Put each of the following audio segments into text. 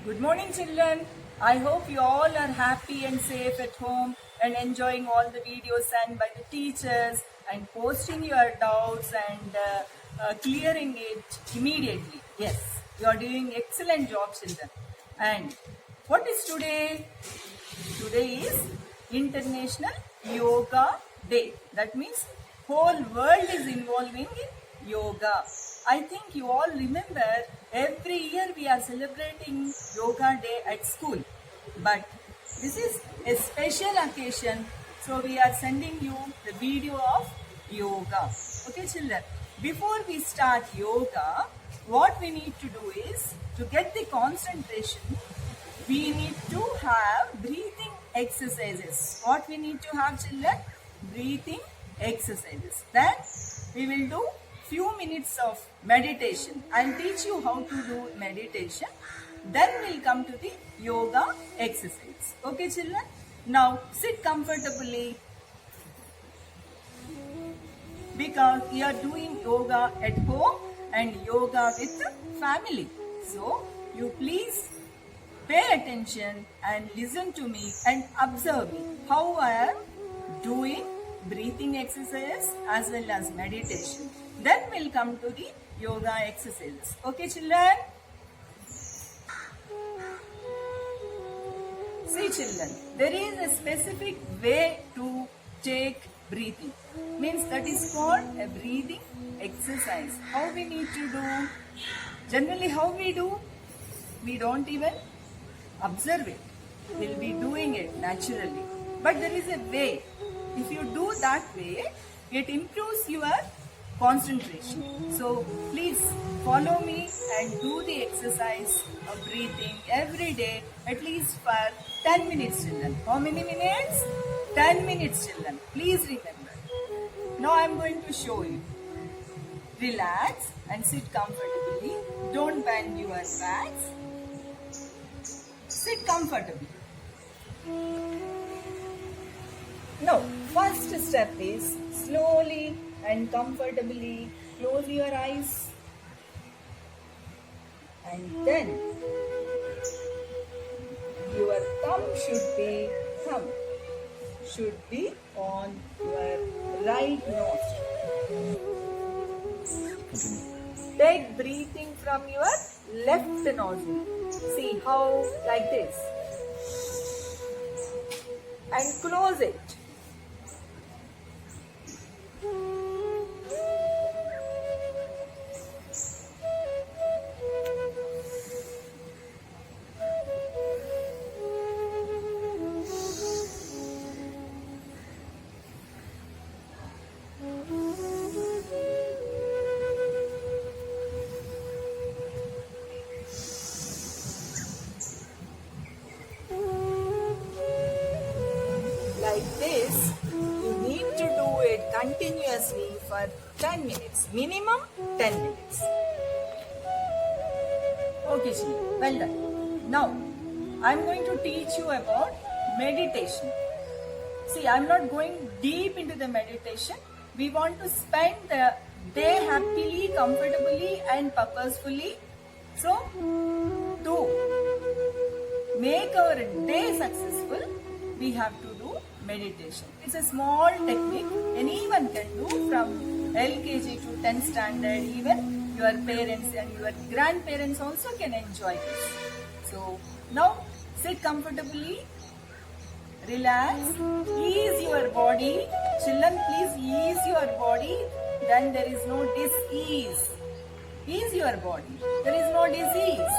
Good morning, children. I hope you all are happy and safe at home and enjoying all the videos sent by the teachers and posting your doubts and clearing it immediately. Yes, you are doing excellent job, children. And what is today? Today is International Yoga Day. That means whole world is involving in yoga. I think you all remember every year we are celebrating Yoga Day at school. But this is a special occasion, so we are sending you the video of yoga. Okay, children. Before we start yoga, what we need to do is to get the concentration. We need to have breathing exercises. What we need to have, children? Breathing exercises. Then we will do few minutes of meditation. I'll teach you how to do meditation. Then we'll come to the yoga exercise. Okay, children? Now sit comfortably because you are doing yoga at home and yoga with family. So you please pay attention and listen to me and observe me how I am doing breathing exercise as well as meditation. Then we'll come to the yoga exercises. Okay, children? See, children, there is a specific way to take breathing. Means that is called a breathing exercise. How we need to do? Generally, how we do? We don't even observe it. We'll be doing it naturally. But there is a way. If you do that way, it improves your concentration. So please follow me and do the exercise of breathing every day, at least for 10 minutes, children. How many minutes? 10 minutes, children. Please remember. Now I am going to show you. Relax and sit comfortably. Don't bend your backs. Sit comfortably. Now, first step is slowly and comfortably close your eyes. And then your thumb should be on your right nostril. Take breathing from your left nostril. See how, like this. And close it. Like this, you need to do it continuously for 10 minutes. Minimum 10 minutes. Okay, Shri. Well done. Now, I am going to teach you about meditation. See, I am not going deep into the meditation. We want to spend the day happily, comfortably and purposefully. So, to make our day successful, we have to do meditation. It's a small technique anyone can do from LKG to 10th standard. Even your parents and your grandparents also can enjoy this. So now sit comfortably, relax, ease your body. Children, please ease your body. Then there is no dis-ease. Ease your body. There is no disease.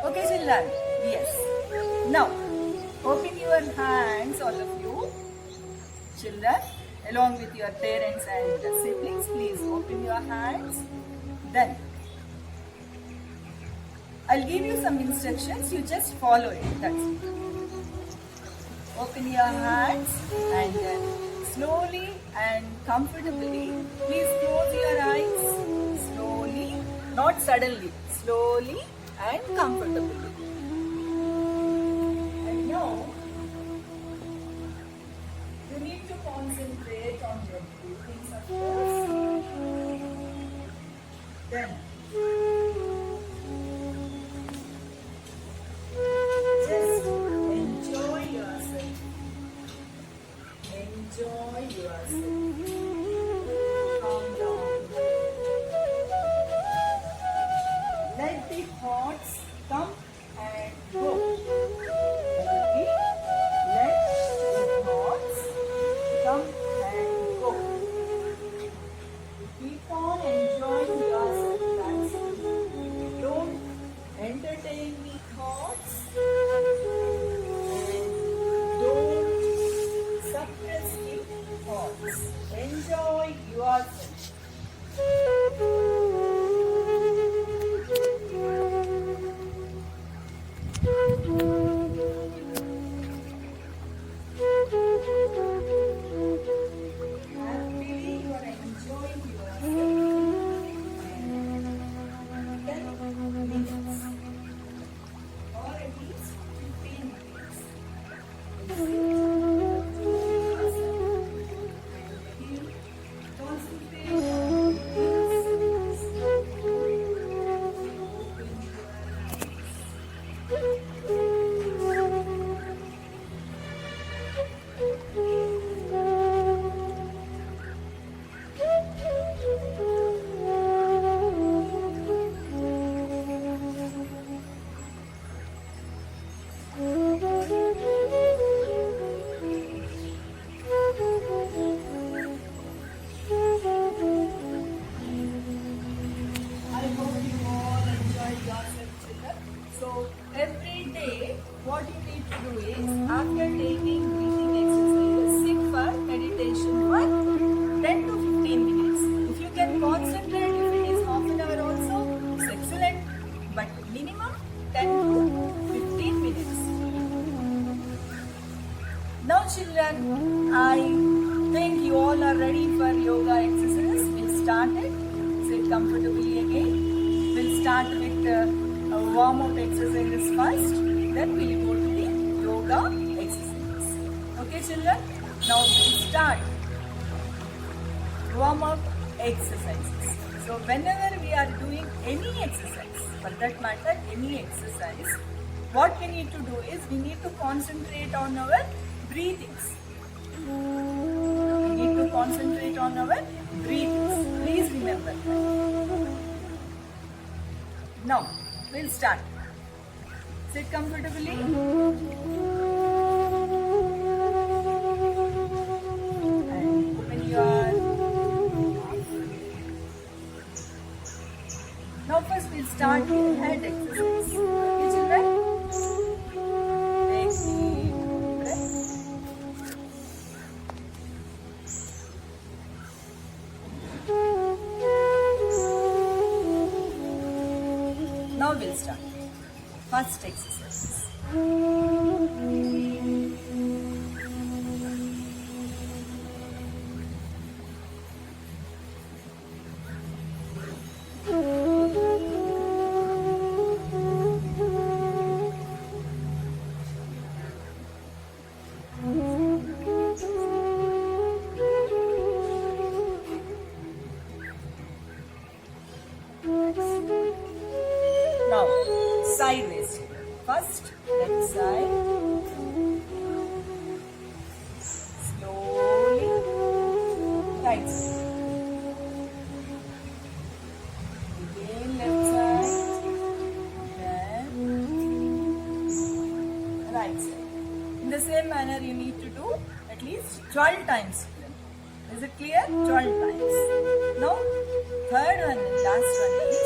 Okay, children? Yes. Now, open your hands, all of you. Children, along with your parents and siblings, please open your hands. Then, I'll give you some instructions. You just follow it. That's it. Open your hands and slowly and comfortably, please close your eyes. Slowly, not suddenly. Slowly and comfortably. Now, you need to concentrate on your breathing, of course. Then, enjoy yourself. Calm down. Let the thoughts come and go. Repeat. Let the thoughts come and go. Keep on enjoying yourself. That's it. Don't entertain the thoughts and don't suppress the thoughts. Enjoy yourself. Happily you are enjoying yourself. And 10 minutes or at least 15 minutes. Concentrate on the breaths. I hope you all enjoyed yourself, children. So every day, what you need to do is after taking breathing exercises, sit for meditation for 10 to 15 minutes. If you can concentrate, if it is half an hour also, it's excellent. But minimum 10 to 15 minutes. Now, children, I think you all are ready for yoga exercises. We'll start it. Sit comfortably again. We'll start with warm-up exercises first. Then we'll go to the yoga exercises. Okay, children? Now we'll start warm-up exercises. So whenever we are doing any exercise, for that matter, any exercise, what we need to do is we need to concentrate on our breathings. We need to concentrate on our breathings. Please remember that. Now, we'll start. Sit comfortably. And open your mouth. Now first we'll start with head exercise. Okay, children? Take deep breath. Now we'll start. First exercise. Now, sideways. First, left side. Slowly, right side. Again, left side. Then, right side. In the same manner, you need to do at least 12 times. Is it clear? 12 times. Now, third one and last one is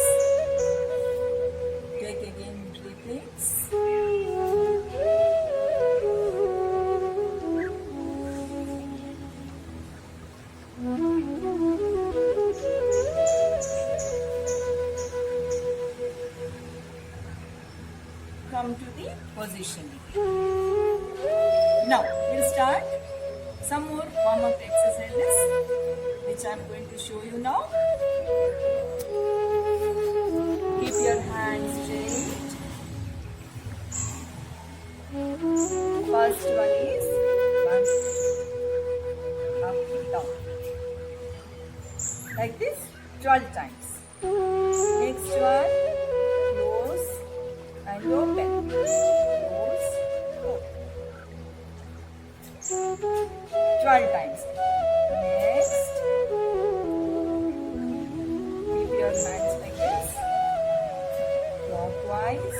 take again breathings. Come to the positioning. Now, we'll start some more warm-up exercises which I am going to show you now. Keep your hands straight. First one is up, down. Like this, 12 times. Next one, close and open. Close, open. 12 12 times. Next, keep your hands like this, clockwise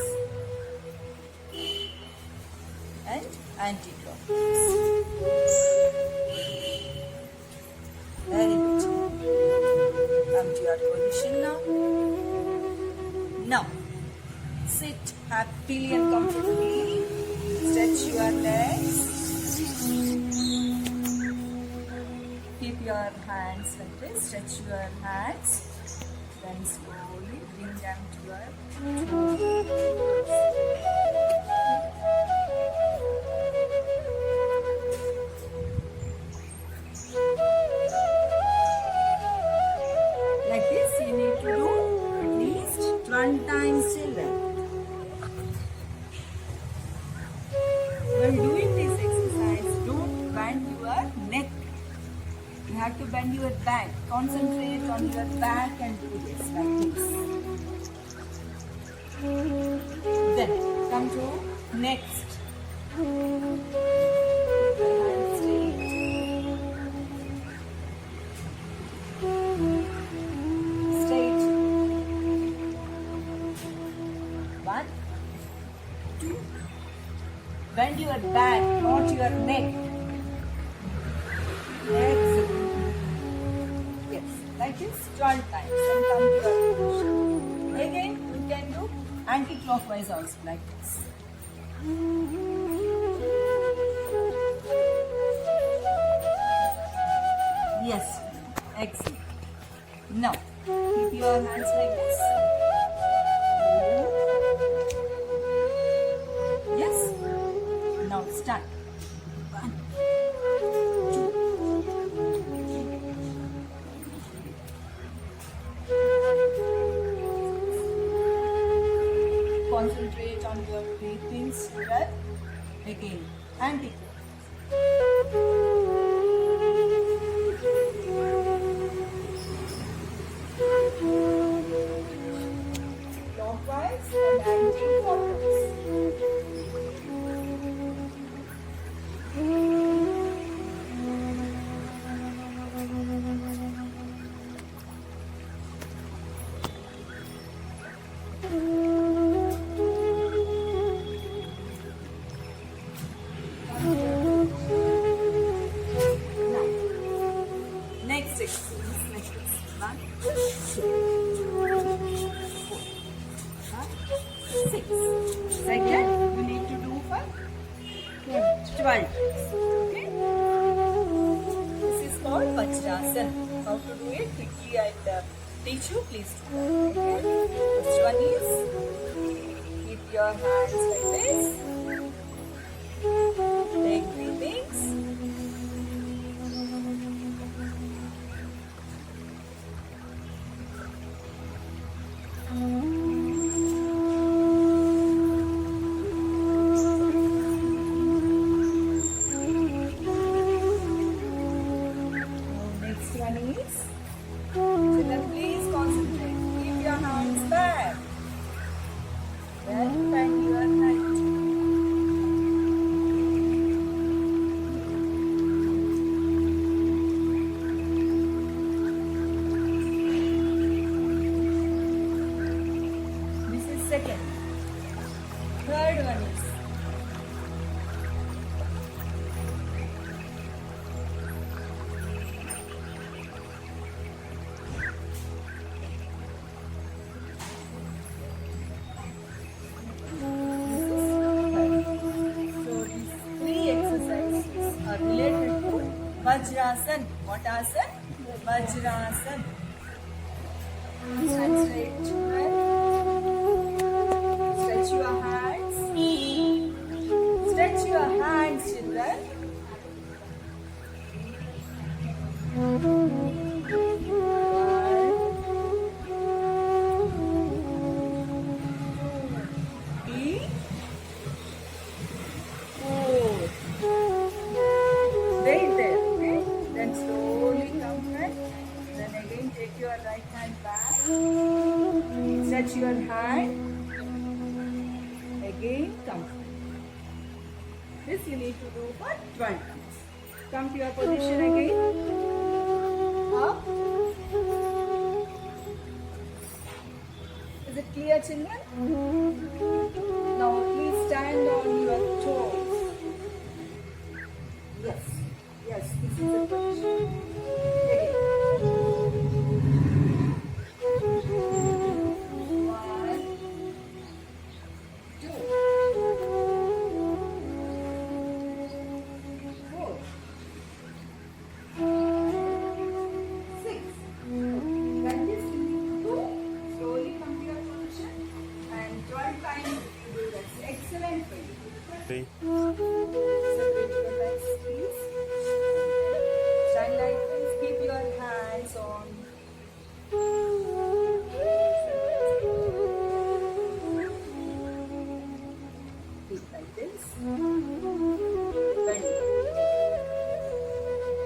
and anti-clockwise. Very good. Come to your position now. Now, sit happily and comfortably. Stretch your legs. Keep your hands like this. Stretch your hands. Then slowly bring them to your toes. Like this, you need to do at least 12 times, children. When doing this exercise, don't bend your neck. You have to bend your back. Concentrate on your back and do this like this. Then come to next. Keep your hands straight. Straight. 1, 2. Bend your back, not your neck. Exhale. Yes, like this 12 times and come to your position. Again, you can do anti-clockwise also like this. Yes, excellent. Now, keep your hands like this. Yes. Now start. 1, 2. Concentrate on your breathing here. Again, anti. Clockwise and anti-clockwise. Next exercise like this. 1, 2, 3, 4, 5, 6. Like that, you need to do for 12 times. Okay? This is called Vajrasana. How to do it quickly I'll teach you. Please do that. Okay? First one is keep your hands like this. Take breathings. Next one is, children, please concentrate. Keep your hands back. Then bend your head. This is second. Third one is, are related to Vajrasan. What asan? Vajrasan. Stand straight, children. Stretch your hands. Stretch your hands, children. Take your right hand back. Stretch your hand. Again, come. This you need to do for 12 times. Come to your position again. Up. Is it clear, children? Now please stand on your toes. Yes. Yes, this is the position. Again. 1, 2, 4, 6. Like this, you do. Slowly come to your position. And 12 times you do that. Excellent for you. Three. Separate your legs, please. Stand like this. Keep your hands on. Keep like this. Bend.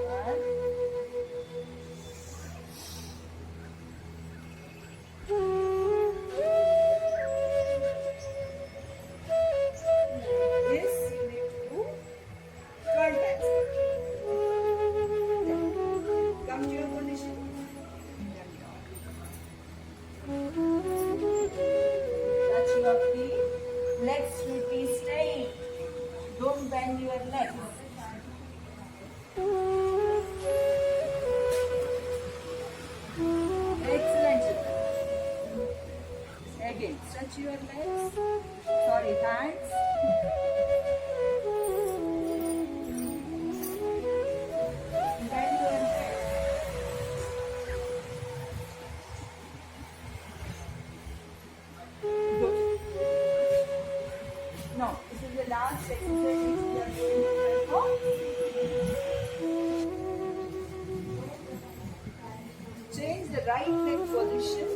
1. This you need to do 12 times. Come to your position. Touch your feet. Legs should be straight. Don't bend your legs. Excellent. Again, stretch your legs. Sorry, hands. Bend your head. Good. Now, this is the last exercise which we are going to perform. Change the right leg position.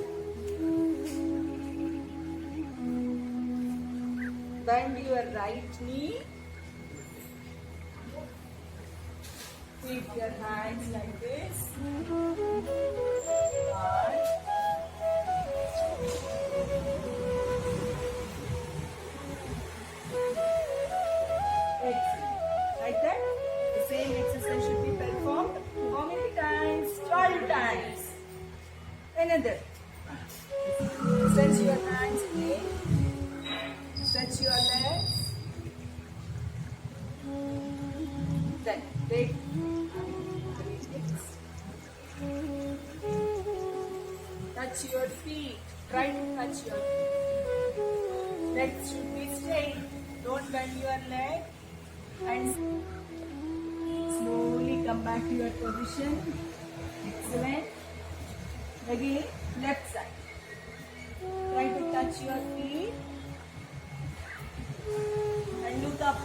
Bend your right knee. Keep your hands like this. 1. Excellent. Like that, the same exercise should be performed. How many times? 12 times. Another. Stretch your hands again. Stretch your legs. Then take 3 legs. Touch your feet. Try to touch your feet. Legs should be straight. Don't bend your leg. And slowly come back to your position. Excellent. Again, left side. Try to touch your feet. And look up.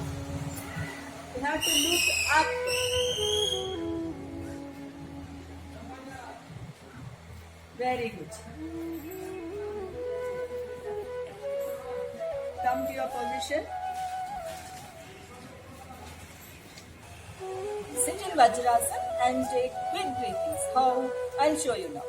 You have to look up. Very good. Come to your position. Sit in Vajrasana and take big breaths. How? I'll show you now.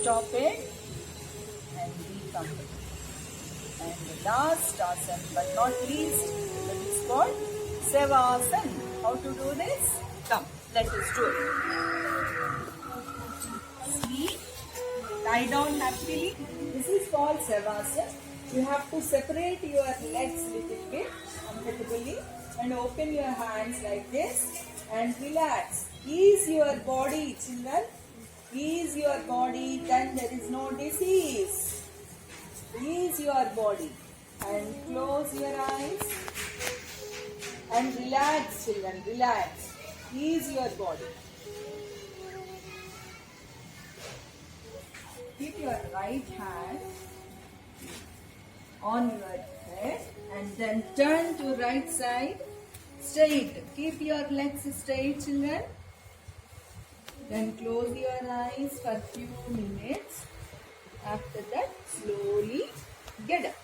Stop it and be comfortable. And the last asana, but not least, that is called Sevasana. How to do this? Come, let us do it. Sleep, lie down happily. This is called Sevasana. You have to separate your legs little bit comfortably and open your hands like this and relax. Ease your body, children. Ease your body, then there is no disease. Ease your body and close your eyes and relax, children, relax. Ease your body. Keep your right hand on your head and then turn to right side straight. Keep your legs straight, children. Then close your eyes for few minutes. After that, slowly get up.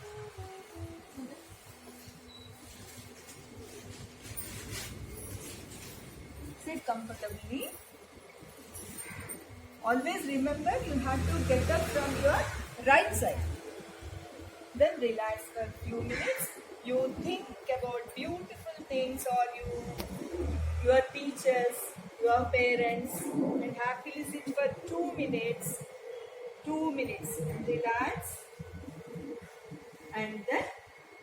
Sit comfortably Always remember you have to get up from your right side. Then relax for a few minutes. You think about beautiful things or your teachers, your parents, and happily sit for 2 minutes. 2 minutes. Relax. And then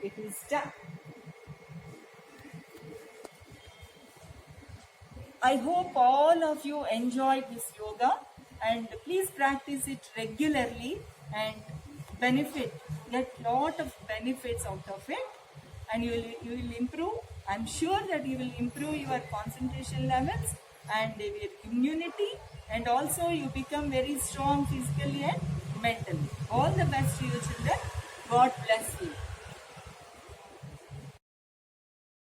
it is done. I hope all of you enjoyed this yoga, and please practice it regularly and get lot of benefits out of it, and you will improve. I'm sure that you will improve your concentration levels and your immunity, and also you become very strong physically and mentally. All the best to you children. God bless you.